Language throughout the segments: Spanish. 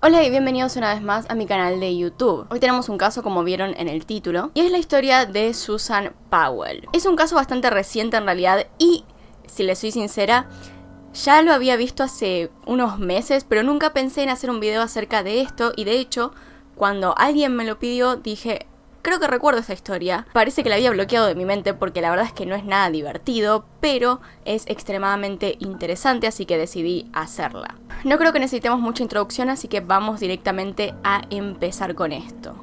Hola y bienvenidos una vez más a mi canal de YouTube. Hoy tenemos un caso, como vieron en el título, y es la historia de Susan Powell. Es un caso bastante reciente en realidad y, si les soy sincera, ya lo había visto hace unos meses, pero nunca pensé en hacer un video acerca de esto, y de hecho, cuando alguien me lo pidió, dije, creo que recuerdo esta historia. Parece que la había bloqueado de mi mente porque la verdad es que no es nada divertido, pero es extremadamente interesante, así que decidí hacerla. No creo que necesitemos mucha introducción, así que vamos directamente a empezar con esto.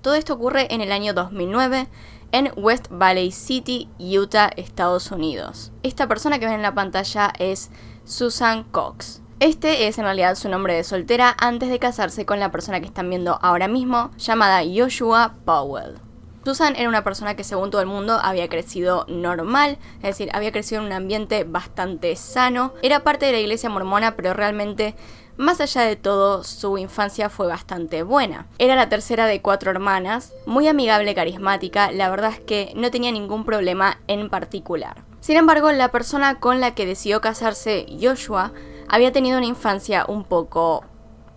Todo esto ocurre en el año 2009 en West Valley City, Utah, Estados Unidos. Esta persona que ven en la pantalla es Susan Cox. Este es en realidad su nombre de soltera antes de casarse con la persona que están viendo ahora mismo, llamada Joshua Powell. Susan era una persona que, según todo el mundo, había crecido normal, es decir, había crecido en un ambiente bastante sano. Era parte de la iglesia mormona, pero realmente, más allá de todo, su infancia fue bastante buena. Era la tercera de 4 hermanas, muy amigable, carismática, la verdad es que no tenía ningún problema en particular. Sin embargo, la persona con la que decidió casarse, Joshua, había tenido una infancia un poco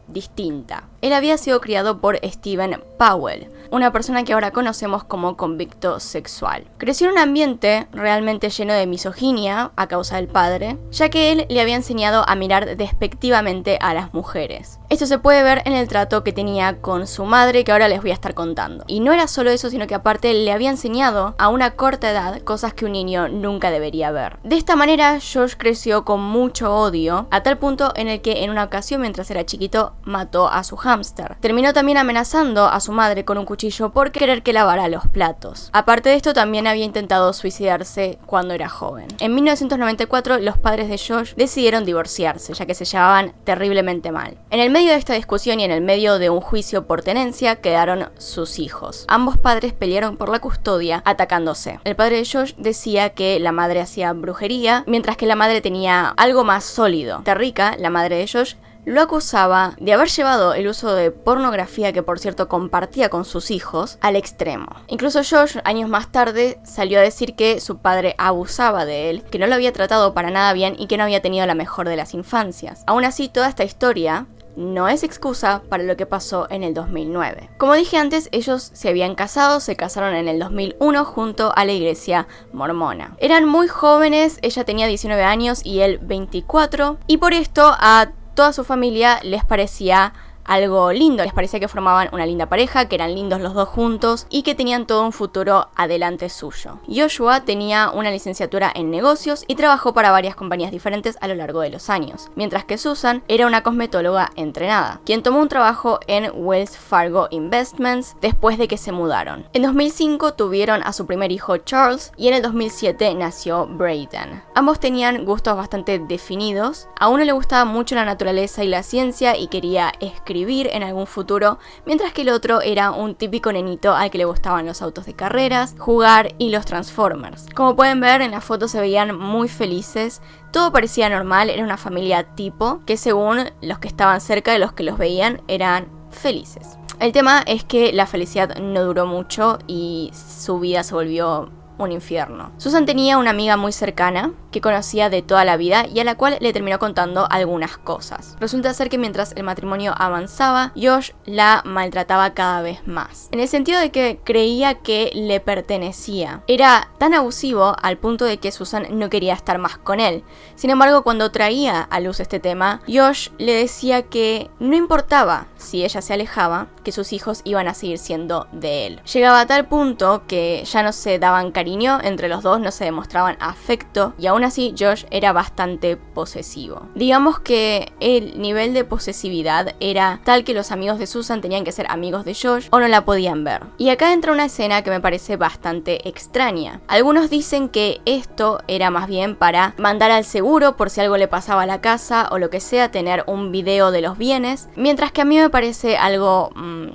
distinta. Él había sido criado por Stephen Powell, una persona que ahora conocemos como convicto sexual. Creció en un ambiente realmente lleno de misoginia a causa del padre, ya que él le había enseñado a mirar despectivamente a las mujeres. Esto se puede ver en el trato que tenía con su madre, que ahora les voy a estar contando. Y no era solo eso, sino que aparte le había enseñado a una corta edad cosas que un niño nunca debería ver. De esta manera, Josh creció con mucho odio, a tal punto en el que en una ocasión, mientras era chiquito, mató a su hámster. Terminó también amenazando a su madre con un cuchillo por querer que lavara los platos. Aparte de esto, también había intentado suicidarse cuando era joven. En 1994, los padres de Josh decidieron divorciarse, ya que se llevaban terriblemente mal. En el medio de esta discusión y en el medio de un juicio por tenencia, quedaron sus hijos. Ambos padres pelearon por la custodia, atacándose. El padre de Josh decía que la madre hacía brujería, mientras que la madre tenía algo más sólido. Terrika, la madre de Josh, lo acusaba de haber llevado el uso de pornografía, que por cierto compartía con sus hijos, al extremo. Incluso Josh, años más tarde, salió a decir que su padre abusaba de él, que no lo había tratado para nada bien y que no había tenido la mejor de las infancias. Aún así, toda esta historia no es excusa para lo que pasó en el 2009. Como dije antes, ellos se habían casado, se casaron en el 2001 junto a la iglesia mormona. Eran muy jóvenes, ella tenía 19 años y él 24, y por esto a toda su familia les parecía algo lindo, les parecía que formaban una linda pareja, que eran lindos los dos juntos y que tenían todo un futuro adelante suyo. Joshua tenía una licenciatura en negocios y trabajó para varias compañías diferentes a lo largo de los años, mientras que Susan era una cosmetóloga entrenada, quien tomó un trabajo en Wells Fargo Investments después de que se mudaron. En 2005 tuvieron a su primer hijo Charles y en el 2007 nació Brayden. Ambos tenían gustos bastante definidos. A uno le gustaba mucho la naturaleza y la ciencia y quería escribir en algún futuro, mientras que el otro era un típico nenito al que le gustaban los autos de carreras, jugar y los Transformers. Como pueden ver, en la foto se veían muy felices, todo parecía normal, era una familia tipo, que según los que estaban cerca de los que los veían, eran felices. El tema es que la felicidad no duró mucho y su vida se volvió un infierno. Susan tenía una amiga muy cercana que conocía de toda la vida y a la cual le terminó contando algunas cosas. Resulta ser que mientras el matrimonio avanzaba, Josh la maltrataba cada vez más, en el sentido de que creía que le pertenecía. Era tan abusivo al punto de que Susan no quería estar más con él. Sin embargo, cuando traía a luz este tema, Josh le decía que no importaba si ella se alejaba, que sus hijos iban a seguir siendo de él. Llegaba a tal punto que ya no se daban cariño entre los dos, no se demostraban afecto, y aún así Josh era bastante posesivo. Digamos que el nivel de posesividad era tal que los amigos de Susan tenían que ser amigos de Josh o no la podían ver. Y acá entra una escena que me parece bastante extraña. Algunos dicen que esto era más bien para mandar al seguro por si algo le pasaba a la casa o lo que sea, tener un video de los bienes, mientras que a mí me parece algo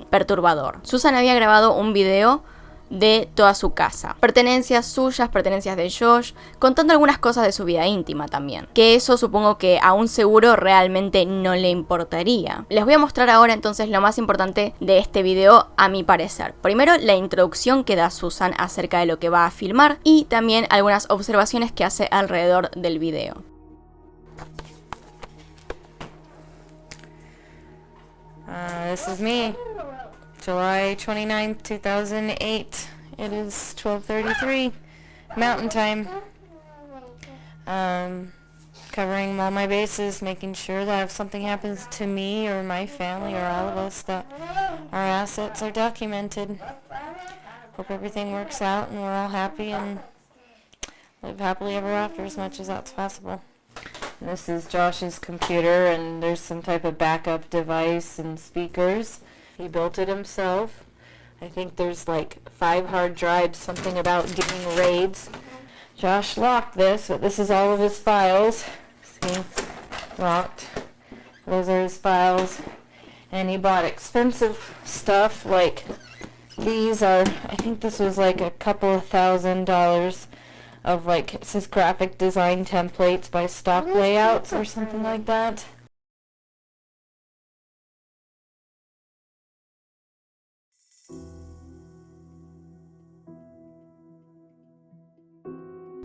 perturbador. Susan había grabado un video de toda su casa. Pertenencias suyas, pertenencias de Josh, contando algunas cosas de su vida íntima también. Que eso supongo que a un seguro realmente no le importaría. Les voy a mostrar ahora entonces lo más importante de este video a mi parecer. Primero, la introducción que da Susan acerca de lo que va a filmar y también algunas observaciones que hace alrededor del video. This is me, July 29th, 2008. It is 12:33 Mountain Time. Covering all my bases, making sure that if something happens to me or my family or all of us, that our assets are documented. Hope everything works out and we're all happy and live happily ever after as much as that's possible. This is Josh's computer, and there's some type of backup device and speakers. He built it himself. I think there's like 5 hard drives, something about doing raids. Josh locked this, but this is all of his files. See, locked. Those are his files. And he bought expensive stuff, like these are, I think this was like a couple of $1,000 of like, it says graphic design templates by Stock Layouts or something like that.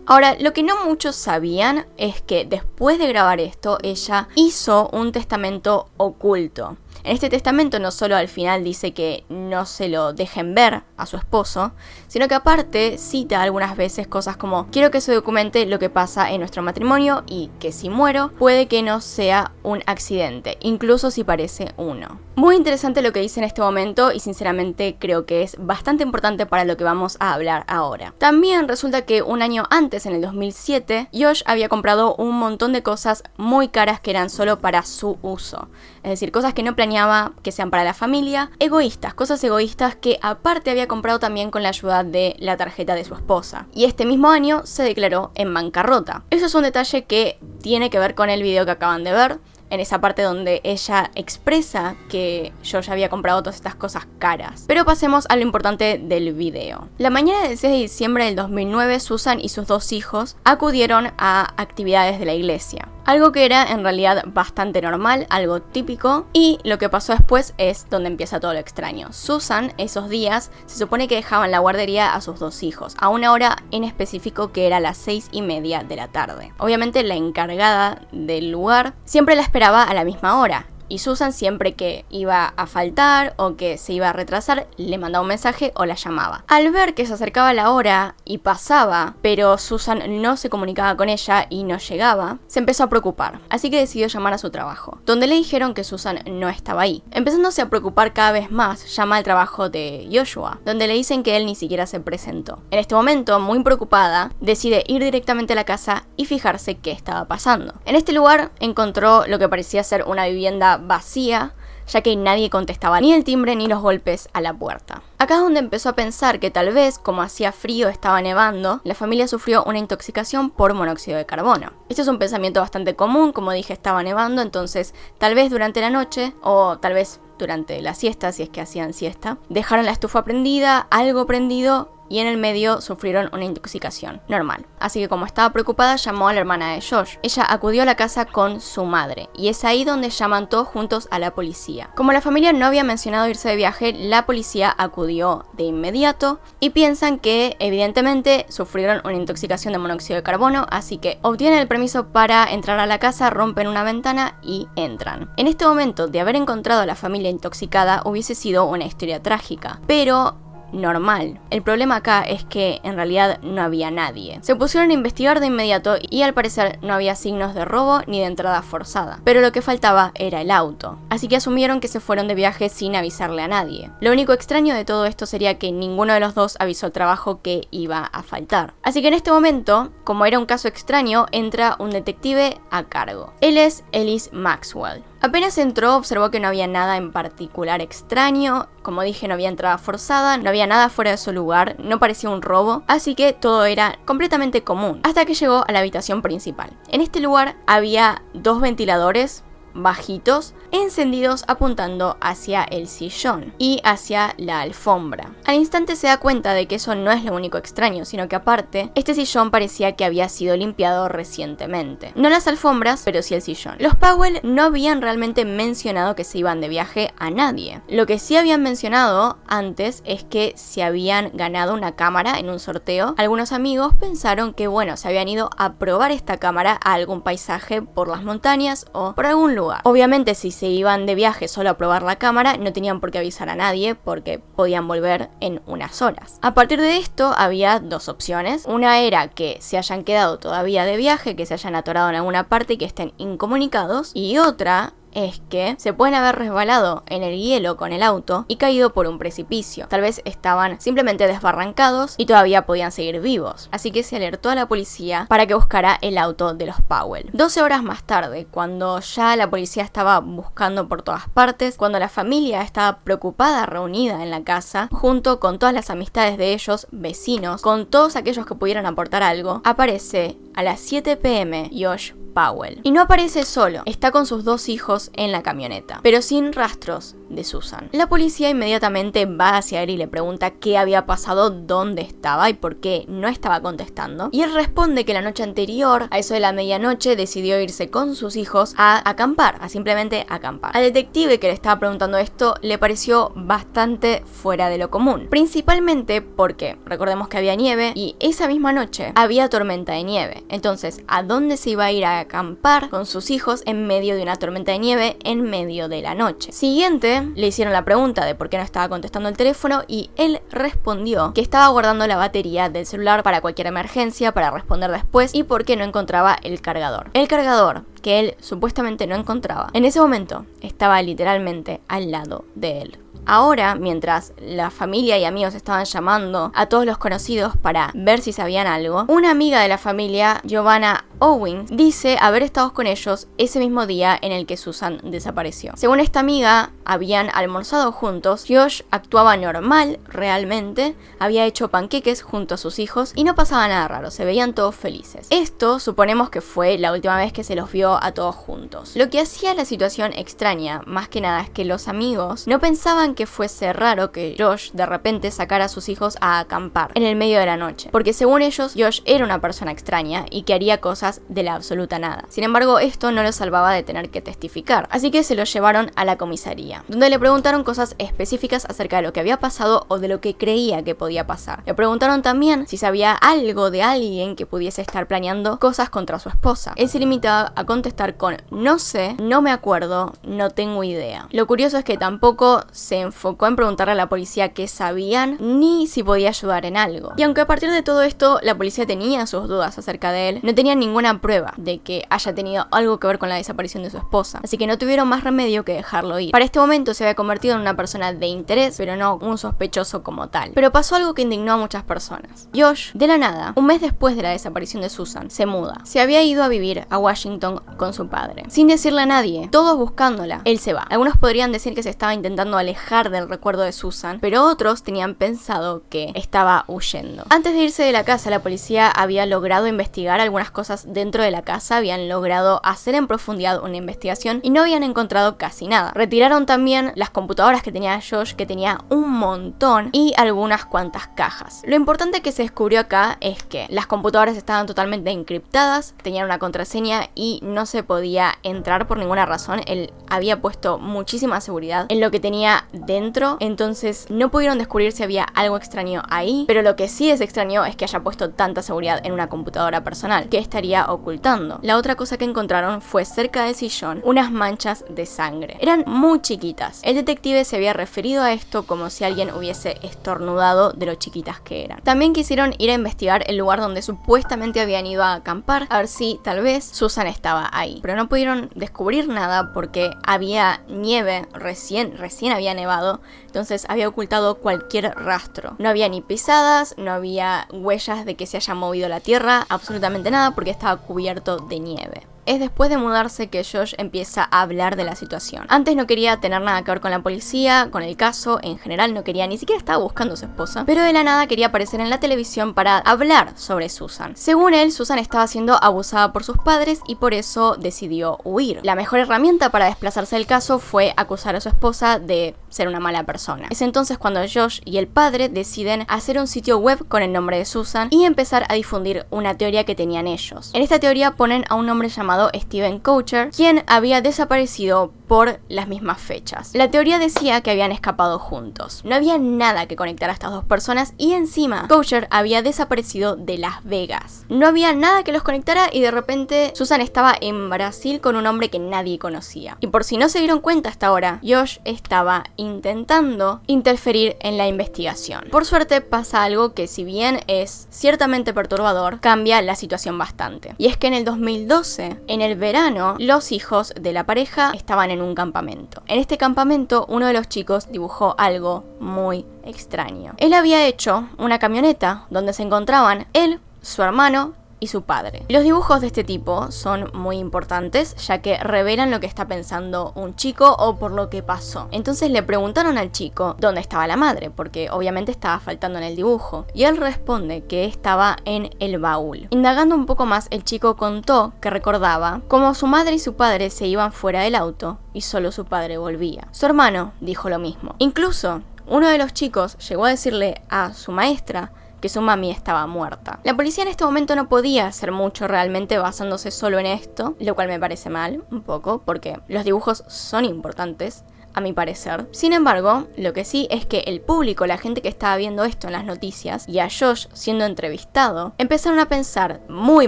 Ahora, lo que no muchos sabían es que después de grabar esto, ella hizo un testamento oculto. En este testamento no solo al final dice que no se lo dejen ver a su esposo, sino que aparte cita algunas veces cosas como: quiero que se documente lo que pasa en nuestro matrimonio y que si muero puede que no sea un accidente, incluso si parece uno. Muy interesante lo que dice en este momento y sinceramente creo que es bastante importante para lo que vamos a hablar ahora. También resulta que un año antes, en el 2007, Josh había comprado un montón de cosas muy caras que eran solo para su uso. Es decir, cosas que no planeaba que sean para la familia, egoístas, cosas egoístas que aparte había comprado también con la ayuda de la tarjeta de su esposa. Y este mismo año se declaró en bancarrota. Eso es un detalle que tiene que ver con el video que acaban de ver, en esa parte donde ella expresa que Josh había comprado todas estas cosas caras. Pero pasemos a lo importante del video. La mañana del 6 de diciembre del 2009, Susan y sus 2 hijos acudieron a actividades de la iglesia. Algo que era en realidad bastante normal, algo típico, y lo que pasó después es donde empieza todo lo extraño. Susan, esos días, se supone que dejaban la guardería a sus 2 hijos, a una hora en específico que era las 6:30 de la tarde. Obviamente la encargada del lugar siempre la esperaba a la misma hora. Y Susan, siempre que iba a faltar o que se iba a retrasar, le mandaba un mensaje o la llamaba. Al ver que se acercaba la hora y pasaba, pero Susan no se comunicaba con ella y no llegaba, se empezó a preocupar. Así que decidió llamar a su trabajo, donde le dijeron que Susan no estaba ahí. Empezándose a preocupar cada vez más, llama al trabajo de Joshua, donde le dicen que él ni siquiera se presentó. En este momento, muy preocupada, decide ir directamente a la casa y fijarse qué estaba pasando. En este lugar encontró lo que parecía ser una vivienda vacía, ya que nadie contestaba ni el timbre ni los golpes a la puerta. Acá es donde empezó a pensar que tal vez, como hacía frío, estaba nevando, la familia sufrió una intoxicación por monóxido de carbono. Este es un pensamiento bastante común, como dije, estaba nevando, entonces tal vez durante la noche, o tal vez durante la siesta, si es que hacían siesta, dejaron la estufa prendida, algo prendido, y en el medio sufrieron una intoxicación normal. Así que como estaba preocupada, llamó a la hermana de Josh. Ella acudió a la casa con su madre y es ahí donde llaman todos juntos a la policía. Como la familia no había mencionado irse de viaje, la policía acudió de inmediato y piensan que evidentemente sufrieron una intoxicación de monóxido de carbono, así que obtienen el permiso para entrar a la casa, rompen una ventana y entran. En este momento, de haber encontrado a la familia intoxicada, hubiese sido una historia trágica, pero normal. El problema acá es que en realidad no había nadie. Se pusieron a investigar de inmediato y al parecer no había signos de robo ni de entrada forzada, pero lo que faltaba era el auto. Así que asumieron que se fueron de viaje sin avisarle a nadie. Lo único extraño de todo esto sería que ninguno de los dos avisó al trabajo que iba a faltar. Así que en este momento, como era un caso extraño, entra un detective a cargo. Él es Ellis Maxwell. Apenas entró, observó que no había nada en particular extraño, como dije, no había entrada forzada, no había nada fuera de su lugar, no parecía un robo, así que todo era completamente común, hasta que llegó a la habitación principal. En este lugar había 2 ventiladores bajitos, encendidos apuntando hacia el sillón y hacia la alfombra. Al instante se da cuenta de que eso no es lo único extraño, sino que aparte, este sillón parecía que había sido limpiado recientemente. No las alfombras, pero sí el sillón. Los Powell no habían realmente mencionado que se iban de viaje a nadie. Lo que sí habían mencionado antes es que se habían ganado una cámara en un sorteo. Algunos amigos pensaron que, bueno, se habían ido a probar esta cámara a algún paisaje por las montañas o por algún lugar. lugar. Obviamente si se iban de viaje solo a probar la cámara, no tenían por qué avisar a nadie porque podían volver en unas horas. A partir de esto había dos opciones. Una era que se hayan quedado todavía de viaje, que se hayan atorado en alguna parte y que estén incomunicados, y otra es que se pueden haber resbalado en el hielo con el auto y caído por un precipicio. Tal vez estaban simplemente desbarrancados y todavía podían seguir vivos. Así que se alertó a la policía para que buscara el auto de los Powell. 12 horas más tarde, cuando ya la policía estaba buscando por todas partes, cuando la familia estaba preocupada reunida en la casa, junto con todas las amistades de ellos, vecinos, con todos aquellos que pudieran aportar algo, aparece a las 7 p.m. Josh Powell. Y no aparece solo, está con sus dos hijos en la camioneta, pero sin rastros de Susan. La policía inmediatamente va hacia él y le pregunta qué había pasado, dónde estaba y por qué no estaba contestando. Y él responde que la noche anterior, a eso de la medianoche, decidió irse con sus hijos a acampar, a simplemente acampar. Al detective que le estaba preguntando esto le pareció bastante fuera de lo común, principalmente porque recordemos que había nieve y esa misma noche había tormenta de nieve. Entonces, ¿a dónde se iba a ir a acampar con sus hijos en medio de una tormenta de nieve en medio de la noche? Siguiente, le hicieron la pregunta de por qué no estaba contestando el teléfono y él respondió que estaba guardando la batería del celular para cualquier emergencia, para responder después, y por qué no encontraba el cargador. El cargador que él supuestamente no encontraba, en ese momento estaba literalmente al lado de él. Ahora, mientras la familia y amigos estaban llamando a todos los conocidos para ver si sabían algo, una amiga de la familia, Giovanna Owens, dice haber estado con ellos ese mismo día en el que Susan desapareció. Según esta amiga, habían almorzado juntos, Josh actuaba normal, realmente, había hecho panqueques junto a sus hijos y no pasaba nada raro, se veían todos felices. Esto suponemos que fue la última vez que se los vio a todos juntos. Lo que hacía la situación extraña, más que nada, es que los amigos no pensaban que fuese raro que Josh de repente sacara a sus hijos a acampar en el medio de la noche, porque según ellos, Josh era una persona extraña y que haría cosas de la absoluta nada. Sin embargo, esto no lo salvaba de tener que testificar, así que se lo llevaron a la comisaría, donde le preguntaron cosas específicas acerca de lo que había pasado o de lo que creía que podía pasar. Le preguntaron también si sabía algo de alguien que pudiese estar planeando cosas contra su esposa. Él se limitaba a contestar con no sé, no me acuerdo, no tengo idea. Lo curioso es que tampoco se enfocó en preguntarle a la policía qué sabían ni si podía ayudar en algo. Y aunque a partir de todo esto la policía tenía sus dudas acerca de él, no tenían ninguna prueba de que haya tenido algo que ver con la desaparición de su esposa, así que no tuvieron más remedio que dejarlo ir. Para este momento se había convertido en una persona de interés, pero no un sospechoso como tal. Pero pasó algo que indignó a muchas personas. Josh, de la nada, un mes después de la desaparición de Susan, se muda. Se había ido a vivir a Washington con su padre, sin decirle a nadie, todos buscándola. Él se va. Algunos podrían decir que se estaba intentando alejar del recuerdo de Susan, pero otros tenían pensado que estaba huyendo. Antes de irse de la casa, la policía había logrado investigar algunas cosas dentro de la casa, habían logrado hacer en profundidad una investigación y no habían encontrado casi nada. Retiraron también las computadoras que tenía Josh, que tenía un montón, y algunas cuantas cajas. Lo importante que se descubrió acá es que las computadoras estaban totalmente encriptadas, tenían una contraseña y no se podía entrar por ninguna razón. Él había puesto muchísima seguridad en lo que tenía dentro, entonces no pudieron descubrir si había algo extraño ahí, pero lo que sí es extraño es que haya puesto tanta seguridad en una computadora personal. ¿Qué estaría ocultando? La otra cosa que encontraron fue cerca del sillón unas manchas de sangre. Eran muy chiquitas. El detective se había referido a esto como si alguien hubiese estornudado de lo chiquitas que eran. También quisieron ir a investigar el lugar donde supuestamente habían ido a acampar, a ver si tal vez Susan estaba ahí, pero no pudieron descubrir nada porque había nieve, recién había nevado, entonces había ocultado cualquier rastro. No había ni pisadas, no había huellas de que se haya movido la tierra, absolutamente nada, porque estaba cubierto de nieve. Es después de mudarse que Josh empieza a hablar de la situación. Antes no quería tener nada que ver con la policía, con el caso, en general no quería, ni siquiera estaba buscando a su esposa, pero de la nada quería aparecer en la televisión para hablar sobre Susan. Según él, Susan estaba siendo abusada por sus padres y por eso decidió huir. La mejor herramienta para desplazarse del caso fue acusar a su esposa de ser una mala persona. Es entonces cuando Josh y el padre deciden hacer un sitio web con el nombre de Susan y empezar a difundir una teoría que tenían ellos. En esta teoría ponen a un hombre llamado Steven Coucher, quien había desaparecido por las mismas fechas. La teoría decía que habían escapado juntos. No había nada que conectar a estas dos personas y encima Kosher había desaparecido de Las Vegas. No había nada que los conectara y de repente Susan estaba en Brasil con un hombre que nadie conocía. Y por si no se dieron cuenta hasta ahora, Josh estaba intentando interferir en la investigación. Por suerte pasa algo que, si bien es ciertamente perturbador, cambia la situación bastante. Y es que en el 2012, en el verano, los hijos de la pareja estaban en un campamento. En este campamento, uno de los chicos dibujó algo muy extraño. Él había hecho una camioneta donde se encontraban él, su hermano y su padre. Los dibujos de este tipo son muy importantes, ya que revelan lo que está pensando un chico o por lo que pasó. Entonces le preguntaron al chico dónde estaba la madre, porque obviamente estaba faltando en el dibujo, y él responde que estaba en el baúl. Indagando un poco más, el chico contó que recordaba cómo su madre y su padre se iban fuera del auto y solo su padre volvía. Su hermano dijo lo mismo. Incluso uno de los chicos llegó a decirle a su maestra que su mami estaba muerta. La policía en este momento no podía hacer mucho realmente basándose solo en esto, lo cual me parece mal, un poco, porque los dibujos son importantes, a mi parecer. Sin embargo, lo que sí es que el público, la gente que estaba viendo esto en las noticias, y a Josh siendo entrevistado, empezaron a pensar muy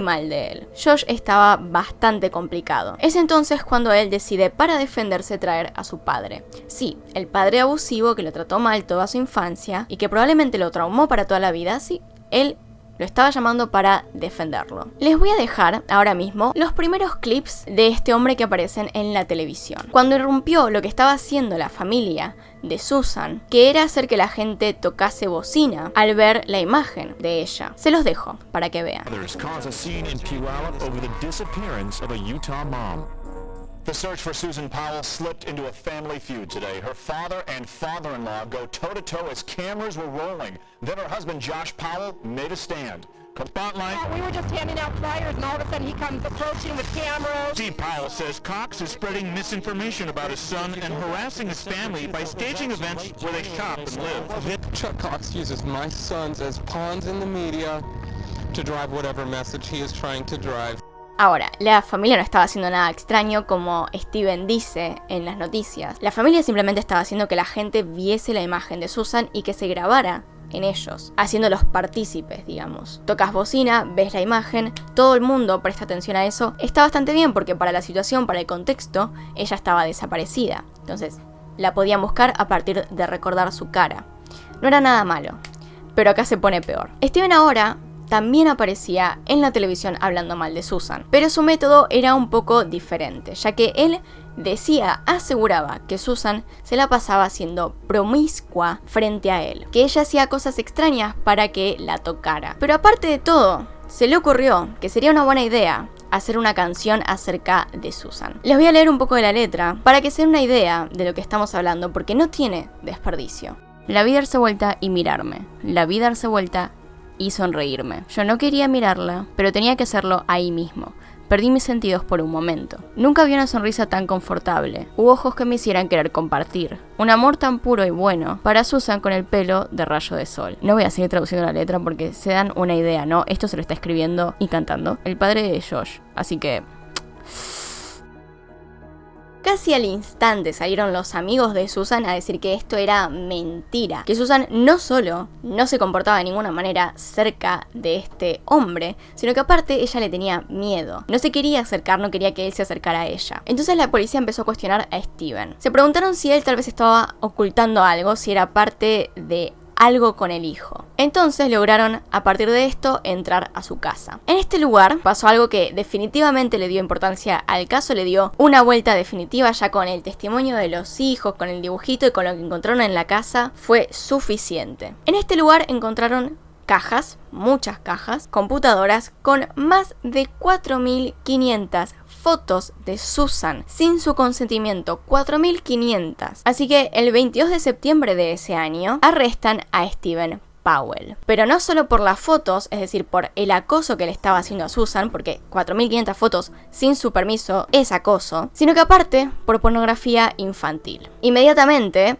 mal de él. Josh estaba bastante complicado. Es entonces cuando él decide, para defenderse, traer a su padre. Sí, el padre abusivo que lo trató mal toda su infancia y que probablemente lo traumó para toda la vida, sí, él lo estaba llamando para defenderlo. Les voy a dejar ahora mismo los primeros clips de este hombre que aparecen en la televisión. Cuando irrumpió lo que estaba haciendo la familia de Susan, que era hacer que la gente tocase bocina al ver la imagen de ella. Se los dejo para que vean. The search for Susan Powell slipped into a family feud today. Her father and father-in-law go toe-to-toe as cameras were rolling. Then her husband, Josh Powell, made a stand. Spotlight. We were just handing out flyers, and all of a sudden he comes approaching with cameras. Steve Powell says Cox is spreading misinformation about his son and harassing his family by staging events where they shop and live. Chuck Cox uses my sons as pawns in the media to drive whatever message he is trying to drive. Ahora, la familia no estaba haciendo nada extraño como Steven dice en las noticias. La familia simplemente estaba haciendo que la gente viese la imagen de Susan y que se grabara en ellos, haciéndolos partícipes, digamos. Tocas bocina, ves la imagen, todo el mundo presta atención a eso. Está bastante bien porque para la situación, para el contexto, ella estaba desaparecida. Entonces, la podían buscar a partir de recordar su cara. No era nada malo, pero acá se pone peor. Steven ahora también aparecía en la televisión hablando mal de Susan, pero su método era un poco diferente, ya que él aseguraba que Susan se la pasaba siendo promiscua frente a él, que ella hacía cosas extrañas para que la tocara. Pero aparte de todo, se le ocurrió que sería una buena idea hacer una canción acerca de Susan. Les voy a leer un poco de la letra para que se den una idea de lo que estamos hablando, porque no tiene desperdicio. La vida darse vuelta y mirarme, la vida darse vuelta y sonreírme. Yo no quería mirarla, pero tenía que hacerlo ahí mismo. Perdí mis sentidos por un momento. Nunca vi una sonrisa tan confortable. Hubo ojos que me hicieran querer compartir. Un amor tan puro y bueno para Susan con el pelo de rayo de sol. No voy a seguir traduciendo la letra porque se dan una idea, ¿no? Esto se lo está escribiendo y cantando el padre de Josh. Así que casi al instante salieron los amigos de Susan a decir que esto era mentira, que Susan no solo no se comportaba de ninguna manera cerca de este hombre, sino que aparte ella le tenía miedo. No se quería acercar, no quería que él se acercara a ella. Entonces la policía empezó a cuestionar a Steven. Se preguntaron si él tal vez estaba ocultando algo, si era parte de algo con el hijo. Entonces lograron, a partir de esto, entrar a su casa. En este lugar pasó algo que definitivamente le dio importancia al caso, le dio una vuelta definitiva, ya con el testimonio de los hijos, con el dibujito y con lo que encontraron en la casa, fue suficiente. En este lugar encontraron cajas, muchas cajas, computadoras con más de 4.500 fotos de Susan sin su consentimiento, 4.500. Así que el 22 de septiembre de ese año arrestan a Steven Powell. Pero no solo por las fotos, es decir, por el acoso que le estaba haciendo a Susan, porque 4.500 fotos sin su permiso es acoso, sino que aparte por pornografía infantil. Inmediatamente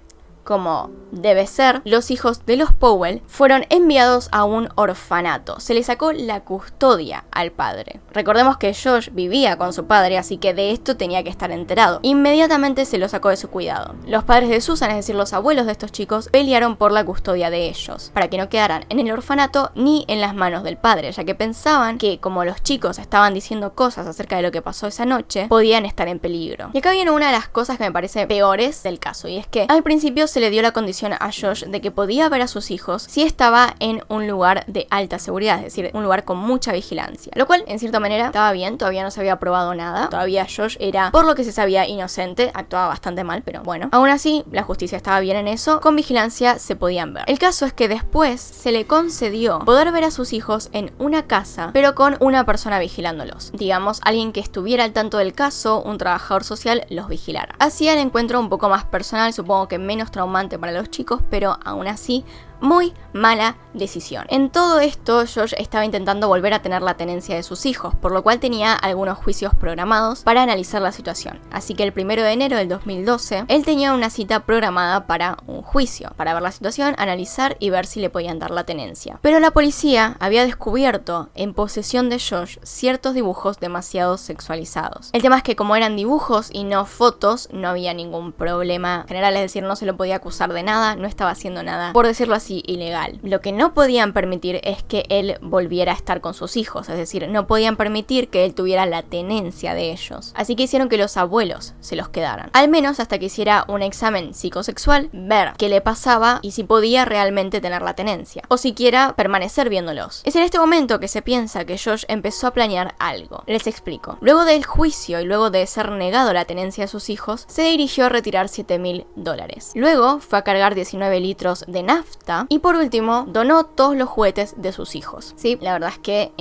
como debe ser, los hijos de los Powell fueron enviados a un orfanato. Se le sacó la custodia al padre. Recordemos que Josh vivía con su padre, así que de esto tenía que estar enterado. Inmediatamente se lo sacó de su cuidado. Los padres de Susan, es decir, los abuelos de estos chicos, pelearon por la custodia de ellos, para que no quedaran en el orfanato ni en las manos del padre, ya que pensaban que como los chicos estaban diciendo cosas acerca de lo que pasó esa noche, podían estar en peligro. Y acá viene una de las cosas que me parece peores del caso, y es que al principio se le dio la condición a Josh de que podía ver a sus hijos si estaba en un lugar de alta seguridad, es decir, un lugar con mucha vigilancia, lo cual en cierta manera estaba bien, todavía no se había probado nada, todavía Josh era, por lo que se sabía, inocente, actuaba bastante mal, pero bueno, aún así la justicia estaba bien en eso, con vigilancia se podían ver. El caso es que después se le concedió poder ver a sus hijos en una casa, pero con una persona vigilándolos, digamos, alguien que estuviera al tanto del caso, un trabajador social los vigilara. Hacía el encuentro un poco más personal, supongo que menos traumante para los chicos, pero aún así muy mala decisión. En todo esto, Josh estaba intentando volver a tener la tenencia de sus hijos, por lo cual tenía algunos juicios programados para analizar la situación. Así que el 1 de enero del 2012, él tenía una cita programada para un juicio, para ver la situación, analizar y ver si le podían dar la tenencia. Pero la policía había descubierto en posesión de Josh ciertos dibujos demasiado sexualizados. El tema es que como eran dibujos y no fotos, no había ningún problema general, es decir, no se lo podía acusar de nada, no estaba haciendo nada, por decirlo así, ilegal. Lo que no podían permitir es que él volviera a estar con sus hijos, es decir, no podían permitir que él tuviera la tenencia de ellos. Así que hicieron que los abuelos se los quedaran, al menos hasta que hiciera un examen psicosexual, ver qué le pasaba y si podía realmente tener la tenencia, o siquiera permanecer viéndolos. Es en este momento que se piensa que Josh empezó a planear algo. Les explico. Luego del juicio y luego de ser negado la tenencia de sus hijos, se dirigió a retirar $7,000. Luego fue a cargar 19 litros de nafta y por último donó todos los juguetes de sus hijos. Sí, la verdad es que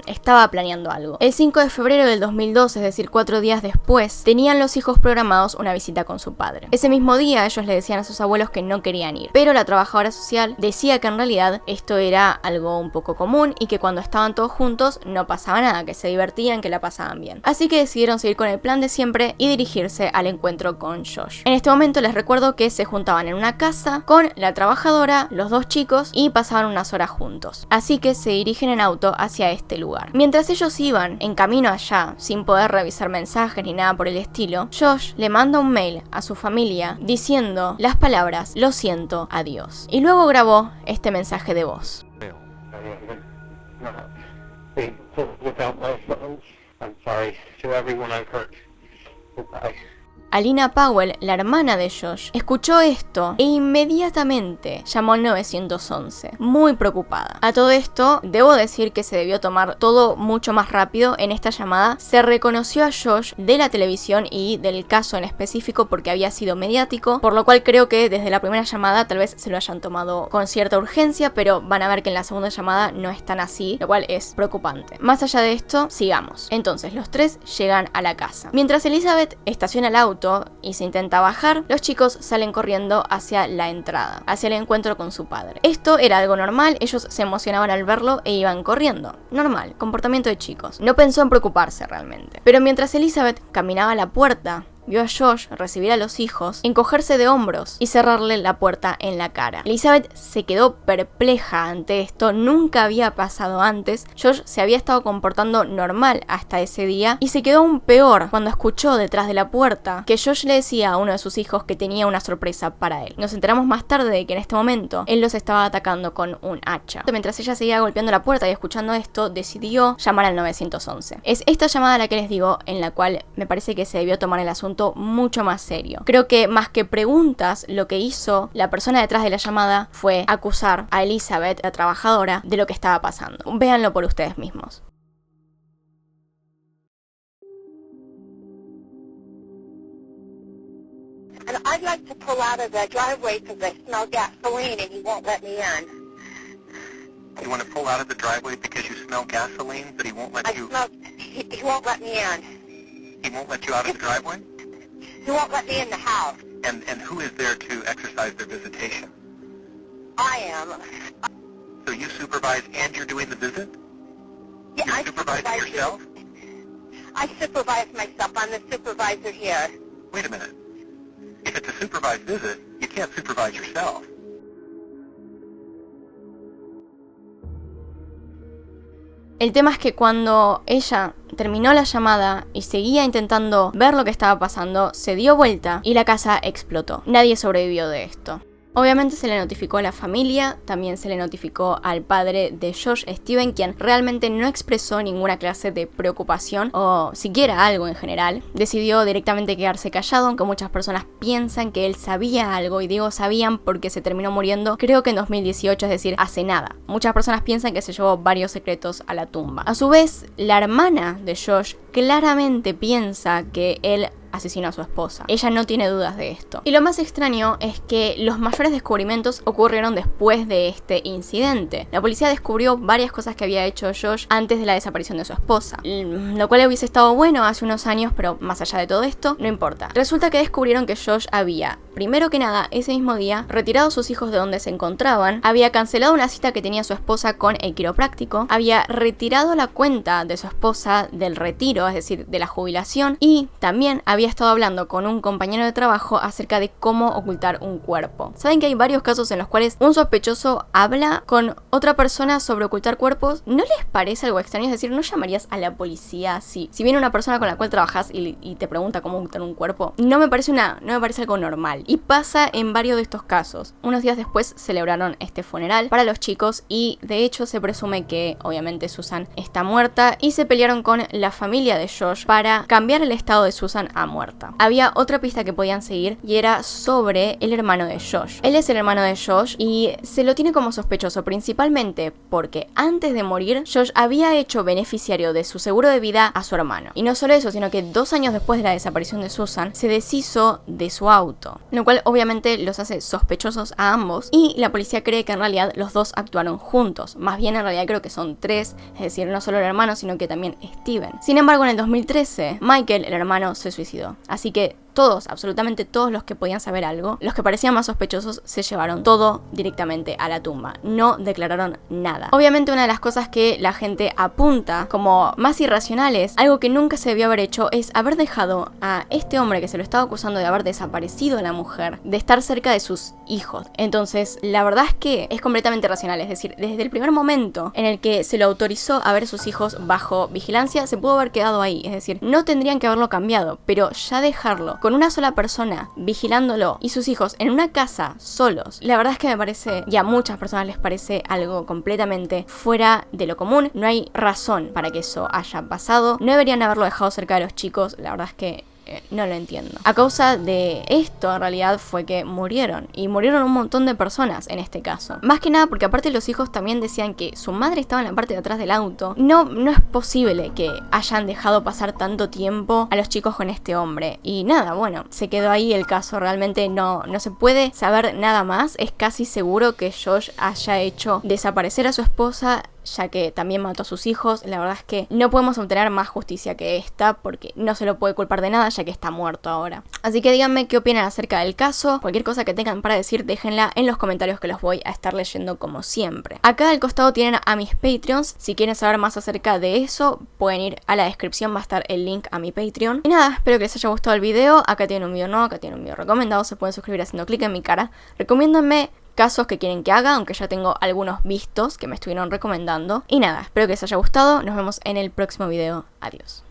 estaba planeando algo. El 5 de febrero del 2012, es decir, 4 días después, tenían los hijos programados una visita con su padre. Ese mismo día ellos le decían a sus abuelos que no querían ir, pero la trabajadora social decía que en realidad esto era algo un poco común y que cuando estaban todos juntos no pasaba nada, que se divertían, que la pasaban bien. Así que decidieron seguir con el plan de siempre y dirigirse al encuentro con Josh. En este momento les recuerdo que se juntaban en una casa con la trabajadora, los dos chicos, y pasaban unas horas juntos. Así que se dirigen en auto hacia este lugar. Mientras ellos iban en camino allá, sin poder revisar mensajes ni nada por el estilo, Josh le manda un mail a su familia diciendo las palabras "lo siento, adiós", y luego grabó este mensaje de voz. Alina Powell, la hermana de Josh, escuchó esto e inmediatamente llamó al 911, muy preocupada. A todo esto, debo decir que se debió tomar todo mucho más rápido. En esta llamada se reconoció a Josh de la televisión y del caso en específico porque había sido mediático, por lo cual creo que desde la primera llamada tal vez se lo hayan tomado con cierta urgencia, pero van a ver que en la segunda llamada no es tan así, lo cual es preocupante. Más allá de esto, sigamos. Entonces los tres llegan a la casa. Mientras Elizabeth estaciona el auto y se intenta bajar, los chicos salen corriendo hacia la entrada, hacia el encuentro con su padre. Esto era algo normal, ellos se emocionaban al verlo e iban corriendo. Normal, comportamiento de chicos. No pensó en preocuparse realmente. Pero mientras Elizabeth caminaba a la puerta, vio a Josh recibir a los hijos, encogerse de hombros y cerrarle la puerta en la cara. Elizabeth se quedó perpleja ante esto, nunca había pasado antes. Josh se había estado comportando normal hasta ese día y se quedó aún peor cuando escuchó detrás de la puerta que Josh le decía a uno de sus hijos que tenía una sorpresa para él. Nos enteramos más tarde de que en este momento él los estaba atacando con un hacha. Mientras ella seguía golpeando la puerta y escuchando esto, decidió llamar al 911. Es esta llamada la que les digo en la cual me parece que se debió tomar el asunto mucho más serio. Creo que más que preguntas, lo que hizo la persona detrás de la llamada fue acusar a Elizabeth, la trabajadora, de lo que estaba pasando. Véanlo por ustedes mismos. And I'd like to pull out of the driveway because I smell gasoline and he won't let me in. You want to pull out of the driveway because you smell gasoline, but he won't let you... He won't let me in. He won't let you out of the driveway? He won't let me in the house. And who is there to exercise their visitation? I am. So you supervise and you're doing the visit? Yeah, You supervise yourself? I supervise myself. I'm the supervisor here. Wait a minute. If it's a supervised visit, you can't can't supervise yourself. El tema es que cuando ella terminó la llamada y seguía intentando ver lo que estaba pasando, se dio vuelta y la casa explotó. Nadie sobrevivió de esto. Obviamente se le notificó a la familia, también se le notificó al padre de Josh, Steven, quien realmente no expresó ninguna clase de preocupación o siquiera algo en general. Decidió directamente quedarse callado, aunque muchas personas piensan que él sabía algo, y digo sabían porque se terminó muriendo creo que en 2018, es decir, hace nada. Muchas personas piensan que se llevó varios secretos a la tumba. A su vez, la hermana de Josh claramente piensa que él asesinó a su esposa. Ella no tiene dudas de esto. Y lo más extraño es que los mayores descubrimientos ocurrieron después de este incidente. La policía descubrió varias cosas que había hecho Josh antes de la desaparición de su esposa, lo cual hubiese estado bueno hace unos años, pero más allá de todo esto, no importa. Resulta que descubrieron que Josh había, primero que nada, ese mismo día, retirado a sus hijos de donde se encontraban, había cancelado una cita que tenía su esposa con el quiropráctico, había retirado la cuenta de su esposa del retiro, es decir, de la jubilación, y también había estado hablando con un compañero de trabajo acerca de cómo ocultar un cuerpo. Saben que hay varios casos en los cuales un sospechoso habla con otra persona sobre ocultar cuerpos. ¿No les parece algo extraño? Es decir, ¿no llamarías a la policía si viene una persona con la cual trabajas y te pregunta cómo ocultar un cuerpo? No me parece algo normal. Y pasa en varios de estos casos. Unos días después celebraron este funeral para los chicos y de hecho se presume que obviamente Susan está muerta, y se pelearon con la familia de Josh para cambiar el estado de Susan a muerta. Había otra pista que podían seguir y era sobre el hermano de Josh. Él es el hermano de Josh y se lo tiene como sospechoso principalmente porque antes de morir Josh había hecho beneficiario de su seguro de vida a su hermano. Y no solo eso, sino que 2 años después de la desaparición de Susan se deshizo de su auto, lo cual obviamente los hace sospechosos a ambos, y la policía cree que en realidad los dos actuaron juntos. Más bien en realidad creo que son 3, es decir, no solo el hermano sino que también Steven. Sin embargo, en el 2013 Michael, el hermano, se suicidó. Así que todos, absolutamente todos los que podían saber algo, los que parecían más sospechosos, se llevaron todo directamente a la tumba. No declararon nada. Obviamente una de las cosas que la gente apunta como más irracionales, algo que nunca se debió haber hecho, es haber dejado a este hombre que se lo estaba acusando de haber desaparecido a la mujer, de estar cerca de sus hijos. Entonces, la verdad es que es completamente irracional. Es decir, desde el primer momento en el que se lo autorizó a ver a sus hijos bajo vigilancia, se pudo haber quedado ahí. Es decir, no tendrían que haberlo cambiado, pero ya dejarlo con una sola persona vigilándolo y sus hijos en una casa solos, la verdad es que me parece, y a muchas personas les parece, algo completamente fuera de lo común. No hay razón para que eso haya pasado. No deberían haberlo dejado cerca de los chicos. La verdad es que no lo entiendo. A causa de esto, en realidad, fue que murieron. Y murieron un montón de personas en este caso. Más que nada porque aparte los hijos también decían que su madre estaba en la parte de atrás del auto. No es posible que hayan dejado pasar tanto tiempo a los chicos con este hombre. Y nada, bueno, se quedó ahí el caso. Realmente no se puede saber nada más. Es casi seguro que Josh haya hecho desaparecer a su esposa, ya que también mató a sus hijos. La verdad es que no podemos obtener más justicia que esta, porque no se lo puede culpar de nada, ya que está muerto ahora. Así que díganme qué opinan acerca del caso. Cualquier cosa que tengan para decir, déjenla en los comentarios, que los voy a estar leyendo como siempre. Acá al costado tienen a mis Patreons. Si quieren saber más acerca de eso, pueden ir a la descripción, va a estar el link a mi Patreon. Y nada, espero que les haya gustado el video. Acá tienen un video nuevo, acá tienen un video recomendado. Se pueden suscribir haciendo clic en mi cara. Recomiéndenme casos que quieren que haga, aunque ya tengo algunos vistos que me estuvieron recomendando. Y nada, espero que les haya gustado. Nos vemos en el próximo video. Adiós.